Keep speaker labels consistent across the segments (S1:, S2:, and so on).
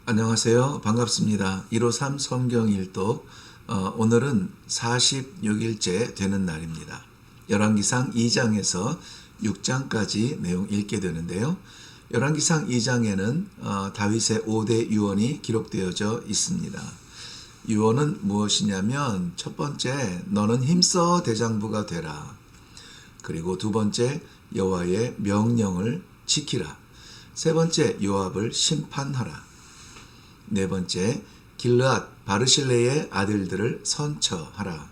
S1: 안녕하세요. 반갑습니다. 153 성경 일독. 오늘은 46일째 되는 날입니다. 열왕기상 2장에서 6장까지 내용 읽게 되는데요. 열왕기상 2장에는 다윗의 5대 유언이 기록되어져 있습니다. 유언은 무엇이냐면 첫 번째, 너는 힘써 대장부가 되라. 그리고 두 번째, 여호와의 명령을 지키라. 세 번째, 요압을 심판하라. 네 번째, 길르앗 바르실레의 아들들을 선처하라.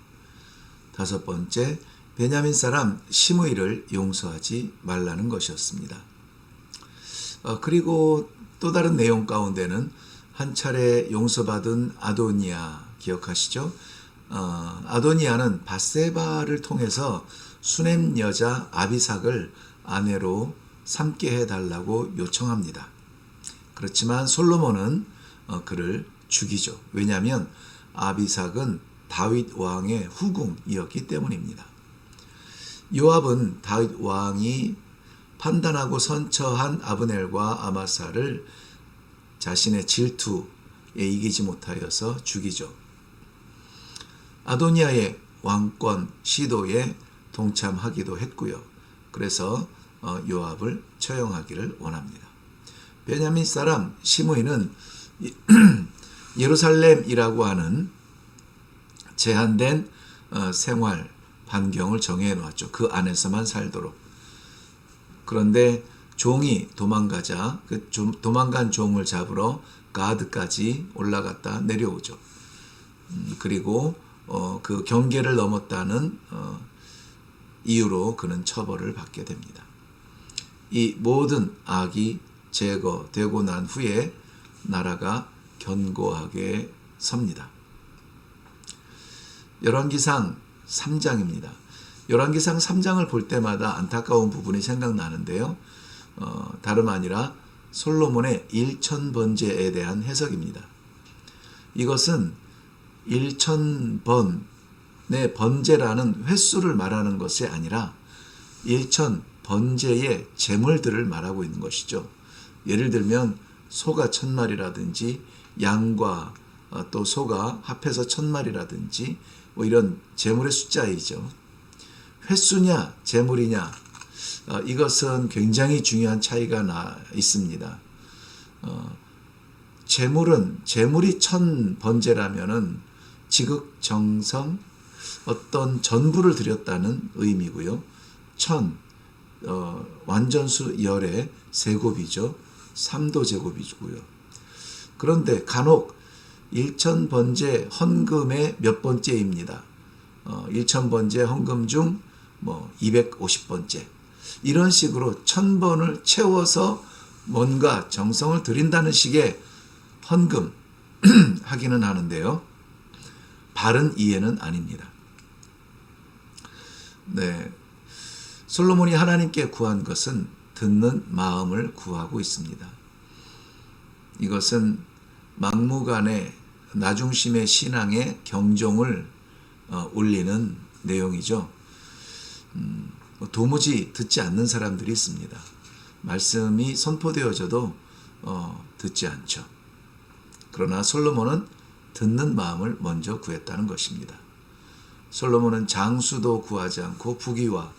S1: 다섯 번째, 베냐민 사람 시므이를 용서하지 말라는 것이었습니다. 그리고 또 다른 내용 가운데는 한 차례 용서받은 아도니아 기억하시죠? 아도니아는 밧세바를 통해서 수넴 여자 아비삭을 아내로 삼게 해달라고 요청합니다. 그렇지만 솔로몬은 그를 죽이죠. 왜냐하면 아비삭은 다윗 왕의 후궁이었기 때문입니다. 요압은 다윗 왕이 판단하고 선처한 아브넬과 아마사를 자신의 질투에 이기지 못하여서 죽이죠. 아도니아의 왕권 시도에 동참하기도 했고요. 그래서 요압을 처형하기를 원합니다. 베냐민 사람 시므이는 예루살렘이라고 하는 제한된 생활 반경을 정해 놓았죠. 그 안에서만 살도록. 그런데 종이 도망가자 그 도망간 종을 잡으러 가드까지 올라갔다 내려오죠. 그리고 그 경계를 넘었다는 이유로 그는 처벌을 받게 됩니다. 이 모든 악이 제거되고 난 후에 나라가 견고하게 섭니다. 열왕기상 3장입니다. 열왕기상 3장을 볼 때마다 안타까운 부분이 생각나는데요. 다름 아니라 솔로몬의 1000번제에 대한 해석입니다. 이것은 1000번의 번제라는 횟수를 말하는 것이 아니라 1000번제의 제물들을 말하고 있는 것이죠. 예를 들면 소가 1000마리라든지 양과 또 소가 합해서 1000마리라든지 뭐 이런 제물의 숫자이죠. 횟수냐 제물이냐 이것은 굉장히 중요한 차이가 있습니다. 제물이 1000번제라면은 지극정성 어떤 전부를 드렸다는 의미고요. 완전수 열의 세곱이죠. 3도 제곱이고요. 그런데 간혹 1000번제 헌금의 몇 번째입니다. 1000번제 헌금 중 250번째 이런 식으로 1000번을 채워서 뭔가 정성을 드린다는 식의 헌금 하기는 하는데요. 바른 이해는 아닙니다. 네, 솔로몬이 하나님께 구한 것은 듣는 마음을 구하고 있습니다. 이것은 막무가내 나중심의 신앙의 경종을 울리는 내용이죠. 도무지 듣지 않는 사람들이 있습니다. 말씀이 선포되어져도 듣지 않죠. 그러나 솔로몬은 듣는 마음을 먼저 구했다는 것입니다. 솔로몬은 장수도 구하지 않고 부귀와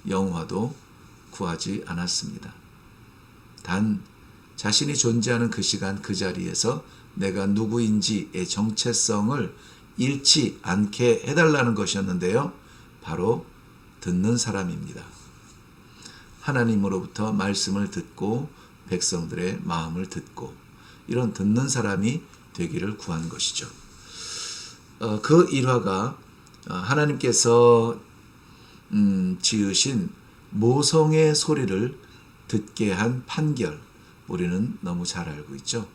S1: 영화도 구하지 않았습니다. 단 자신이 존재하는 그 시간 그 자리에서 내가 누구인지의 정체성을 잃지 않게 해달라는 것이었는데요. 바로 듣는 사람입니다. 하나님으로부터 말씀을 듣고 백성들의 마음을 듣고 이런 듣는 사람이 되기를 구한 것이죠. 그 일화가 하나님께서 지으신 모성의 소리를 듣게 한 판결, 우리는 너무 잘 알고 있죠.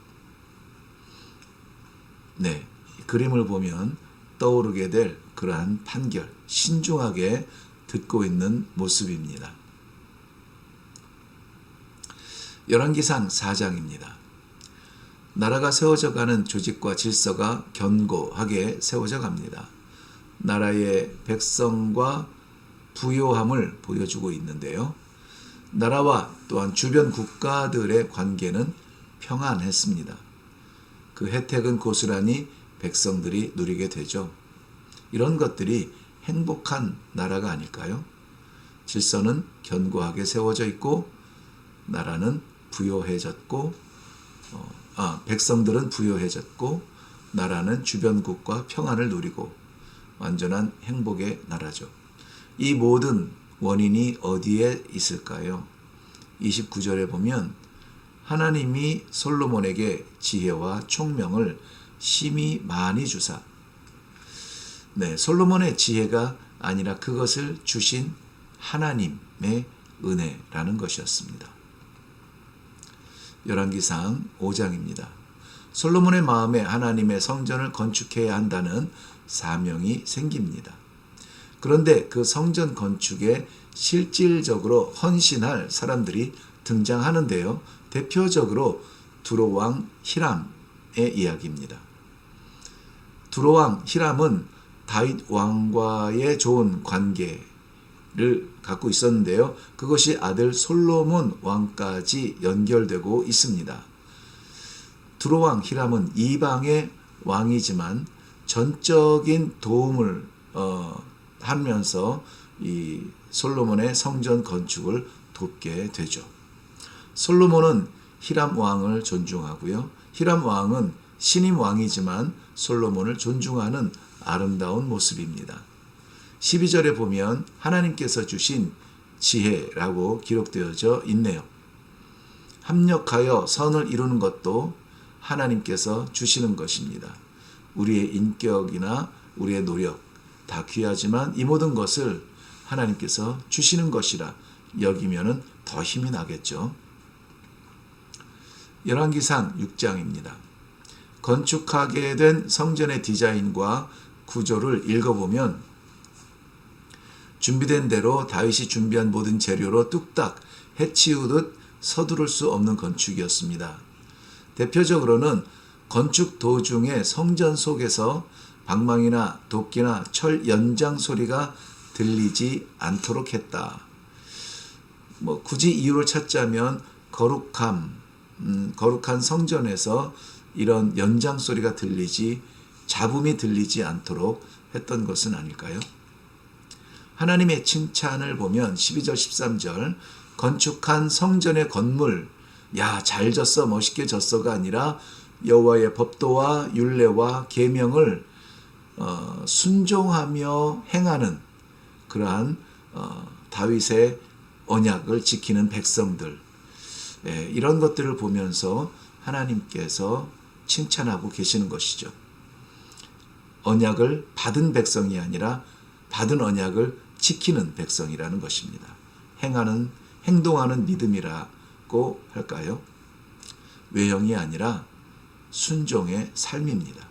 S1: 네, 그림을 보면 떠오르게 될 그러한 판결, 신중하게 듣고 있는 모습입니다. 열왕기상 4장입니다. 나라가 세워져 가는 조직과 질서가 견고하게 세워져 갑니다. 나라의 백성과 부요함을 보여주고 있는데요. 나라와 또한 주변 국가들의 관계는 평안했습니다. 그 혜택은 고스란히 백성들이 누리게 되죠. 이런 것들이 행복한 나라가 아닐까요? 질서는 견고하게 세워져 있고 나라는 부요해졌고 백성들은 부요해졌고 나라는 주변국과 평안을 누리고 완전한 행복의 나라죠. 이 모든 원인이 어디에 있을까요? 29절에 보면 하나님이 솔로몬에게 지혜와 총명을 심히 많이 주사 솔로몬의 지혜가 아니라 그것을 주신 하나님의 은혜라는 것이었습니다. 열왕기상 5장입니다. 솔로몬의 마음에 하나님의 성전을 건축해야 한다는 사명이 생깁니다. 그런데 그 성전 건축에 실질적으로 헌신할 사람들이 등장하는데요. 대표적으로 두로왕 히람의 이야기입니다. 두로왕 히람은 다윗 왕과의 좋은 관계를 갖고 있었는데요. 그것이 아들 솔로몬 왕까지 연결되고 있습니다. 두로왕 히람은 이방의 왕이지만 전적인 도움을 하면서 이 솔로몬의 성전 건축을 돕게 되죠. 솔로몬은 히람 왕을 존중하고요. 히람 왕은 신임 왕이지만 솔로몬을 존중하는 아름다운 모습입니다. 12절에 보면 하나님께서 주신 지혜라고 기록되어져 있네요. 합력하여 선을 이루는 것도 하나님께서 주시는 것입니다. 우리의 인격이나 우리의 노력 다 귀하지만 이 모든 것을 하나님께서 주시는 것이라 여기면은 더 힘이 나겠죠. 열왕기상 6장입니다. 건축하게 된 성전의 디자인과 구조를 읽어보면 준비된 대로 다윗이 준비한 모든 재료로 뚝딱 해치우듯 서두를 수 없는 건축이었습니다. 대표적으로는 건축 도중에 성전 속에서 방망이나 도끼나 철 연장 소리가 들리지 않도록 했다. 굳이 이유를 찾자면 거룩한 성전에서 이런 연장 소리가 잡음이 들리지 않도록 했던 것은 아닐까요? 하나님의 칭찬을 보면 12절 13절 건축한 성전의 건물 잘 졌어 멋있게 졌어가 아니라 여호와의 법도와 율례와 계명을 순종하며 행하는 그러한 다윗의 언약을 지키는 백성들 이런 것들을 보면서 하나님께서 칭찬하고 계시는 것이죠. 언약을 받은 백성이 아니라 받은 언약을 지키는 백성이라는 것입니다. 행동하는 믿음이라고 할까요? 외형이 아니라 순종의 삶입니다.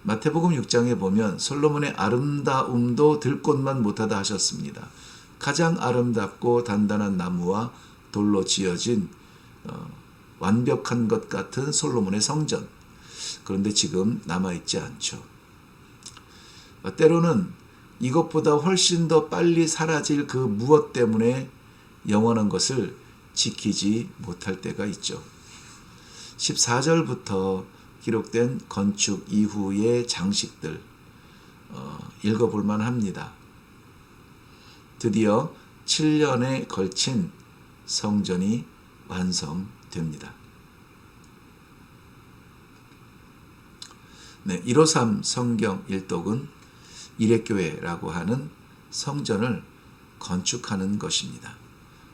S1: 마태복음 6장에 보면 솔로몬의 아름다움도 들꽃만 못하다 하셨습니다. 가장 아름답고 단단한 나무와 돌로 지어진 완벽한 것 같은 솔로몬의 성전. 그런데 지금 남아있지 않죠. 때로는 이것보다 훨씬 더 빨리 사라질 그 무엇 때문에 영원한 것을 지키지 못할 때가 있죠. 14절부터 기록된 건축 이후의 장식들 읽어볼 만합니다. 드디어 7년에 걸친 성전이 완성됩니다. 153 성경 일독은 이레교회라고 하는 성전을 건축하는 것입니다.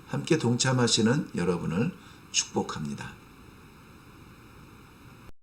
S1: 함께 동참하시는 여러분을 축복합니다.